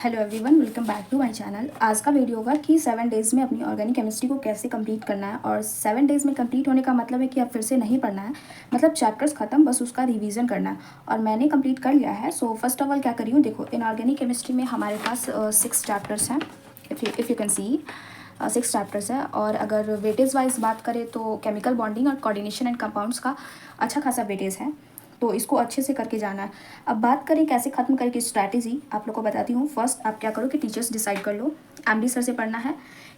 Hello everyone, welcome back to my channel. आज का video होगा कि 7 डेज़ में अपनी ऑर्गेनिक केमिस्ट्री को कैसे कंप्लीट करना है। और 7 डेज़ में कंप्लीट होने का मतलब है कि अब फिर से नहीं पढ़ना है, मतलब चैप्टर्स खत्म, बस उसका रिवीजन करना है। और मैंने कंप्लीट कर लिया है। सो फर्स्ट ऑफ ऑल क्या करी हूँ, देखो इन ऑर्गेनिक केमिस्ट्री में हमारे पास 6 चैप्टर्स हैं। If you can see 6 chapters है। और अगर वेटेज वाइज बात करें तो केमिकल बॉन्डिंग और कोऑर्डिनेशन एंड कंपाउंड्स का अच्छा खासा वेटेज है, तो इसको अच्छे से करके जाना है। अब बात करें कैसे ख़त्म करें की स्ट्रैटेजी, आप लोग को बताती हूँ। फर्स्ट आप क्या करो कि टीचर्स डिसाइड कर लो, एमडी सर से पढ़ना है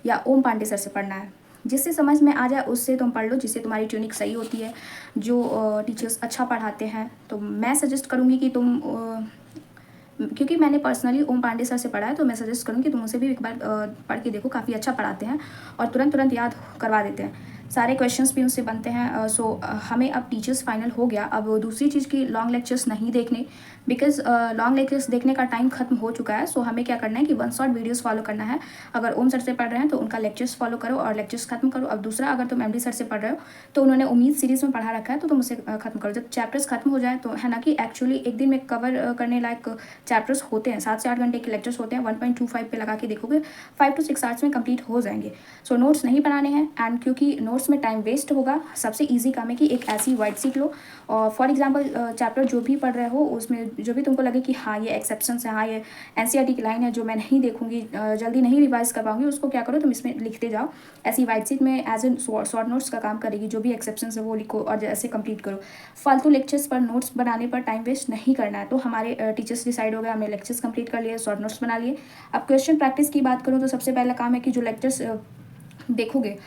या ओम पांडे सर से पढ़ना है। जिससे समझ में आ जाए उससे तुम पढ़ लो, जिससे तुम्हारी ट्यूनिंग सही होती है। जो टीचर्स अच्छा पढ़ाते हैं तो मैं सजेस्ट करूँगी कि तुम क्योंकि मैंने पर्सनली ओम पांडे सर से पढ़ा है, तो मैं सजेस्ट करूँगी कि तुम उसे भी एक बार पढ़ के देखो। काफ़ी अच्छा पढ़ाते हैं और तुरंत तुरंत याद करवा देते हैं। सारे क्वेश्चंस भी उनसे बनते हैं। हमें अब टीचर्स फाइनल हो गया। अब दूसरी चीज़ की लॉन्ग लेक्चर्स नहीं देखने, बिकॉज लॉन्ग लेक्चर्स देखने का टाइम खत्म हो चुका है। हमें क्या करना है कि वन शॉट वीडियोस फॉलो करना है। अगर ओम सर से पढ़ रहे हैं तो उनका लेक्चर्स फॉलो करो और लेक्चर्स खत्म करो। अब दूसरा, अगर तुम एमडी सर से पढ़ रहे हो तो उन्होंने उम्मीद सीरीज़ में पढ़ा रखा है, तो तुम उसे खत्म करो। जब चैप्टर्स खत्म हो जाए तो है ना कि एक्चुअली एक दिन में कवर करने लायक चैप्टर्स होते हैं। 7 से 8 घंटे के लेक्चर्स होते हैं। 1.25 पे लगा के देखोगे 5 to 6 आवर्स में कंप्लीट हो जाएंगे। नोट्स नहीं बनाने हैं, एंड क्योंकि नोट्स में टाइम वेस्ट होगा, सबसे ईजी काम है कि एक ऐसी वाइट सीट लो और फॉर एग्जाम्पल चैप्टर जो भी पढ़ रहे हो उसमें जो भी तुमको लगे कि हाँ ये एक्सेप्शंस है, हाँ ये एनसीईआरटी की लाइन है जो मैं नहीं देखूंगी, जल्दी नहीं रिवाइज कर पाऊंगी, उसको क्या करो तुम इसमें लिखते जाओ। ऐसी वाइट सीट में एज एन शॉर्ट नोट्स का काम करेगी। जो भी एक्सेप्शंस है वो लिखो और जैसे कंप्लीट करो। फालतू लेक्चर्स पर नोट्स बनाने पर टाइम वेस्ट नहीं करना है। तो हमारे टीचर्स डिसाइड हो गया, हमने लेक्चर्स कंप्लीट कर लिए, शॉर्ट नोट्स बना लिए। अब क्वेश्चन प्रैक्टिस की बात करूँ तो सबसे पहला काम है कि जो लेक्चर्स देखोगे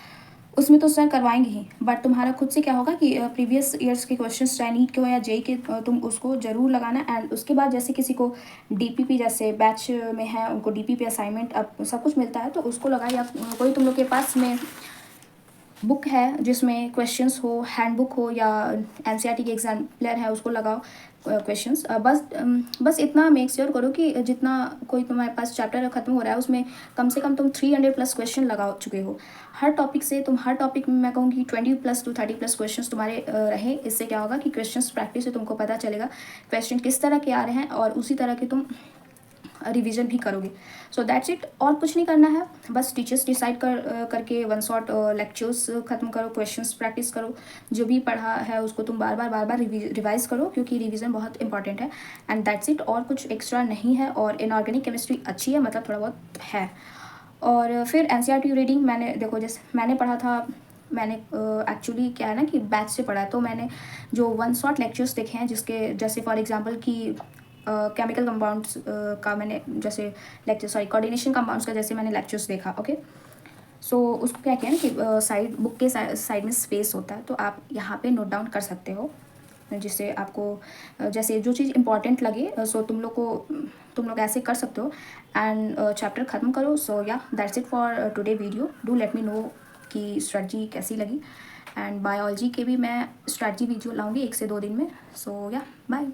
उसमें तो सर करवाएंगे ही, बट तुम्हारा खुद से क्या होगा कि प्रीवियस ईयर्स के क्वेश्चंस चाहे नीट के हो या जेई के, तुम उसको जरूर लगाना। एंड उसके बाद जैसे किसी को डीपीपी, जैसे बैच में है उनको डीपीपी असाइनमेंट अब सब कुछ मिलता है तो उसको लगाए, या कोई तुम लोग के पास में बुक है जिसमें क्वेश्चंस हो, हैंडबुक हो, या एनसीईआरटी के एग्जाम्पलर है उसको लगाओ क्वेश्चंस। बस इतना मेक श्योर करो कि जितना कोई तुम्हारे पास चैप्टर खत्म हो रहा है उसमें कम से कम तुम 300+ क्वेश्चन लगा चुके हो। हर टॉपिक से तुम हर टॉपिक में मैं कहूँगी 20+ to 30+ क्वेश्चन तुम्हारे रहे। इससे क्या होगा कि क्वेश्चंस प्रैक्टिस से तुमको पता चलेगा क्वेश्चन किस तरह के आ रहे हैं और उसी तरह के तुम रिवीजन भी करोगे। सो दैट्स इट, और कुछ नहीं करना है। बस टीचर्स डिसाइड करके वन शॉट लेक्चर्स खत्म करो, क्वेश्चंस प्रैक्टिस करो, जो भी पढ़ा है उसको तुम बार बार रिवाइज करो, क्योंकि रिवीजन बहुत इंपॉर्टेंट है। एंड दैट्स इट, और कुछ एक्स्ट्रा नहीं है। और इनऑर्गेनिक केमिस्ट्री अच्छी है, मतलब थोड़ा बहुत है। और फिर एनसीईआरटी रीडिंग मैंने, देखो जैसे मैंने पढ़ा था, मैंने एक्चुअली क्या है ना कि बैच से पढ़ा है, तो मैंने जो वन शॉट लेक्चर्स देखे हैं जिसके जैसे फॉर एग्जांपल कि केमिकल कंपाउंड्स का मैंने जैसे लेक्चर, सॉरी कोऑर्डिनेशन कंपाउंड्स का जैसे मैंने लेक्चर्स देखा। ओके, उसको क्या किया ना कि साइड बुक के साइड में स्पेस होता है, तो आप यहाँ पे नोट डाउन कर सकते हो, जिससे आपको जैसे जो चीज़ इंपॉर्टेंट लगे तुम लोग ऐसे कर सकते हो। एंड चैप्टर ख़त्म करो। या that's it for today video. Do let me know कि स्ट्रेटजी कैसी लगी। एंड बायोलॉजी के भी मैं स्ट्रेटजी वीडियो लाऊंगी 1 से 2 दिन में। या बाय।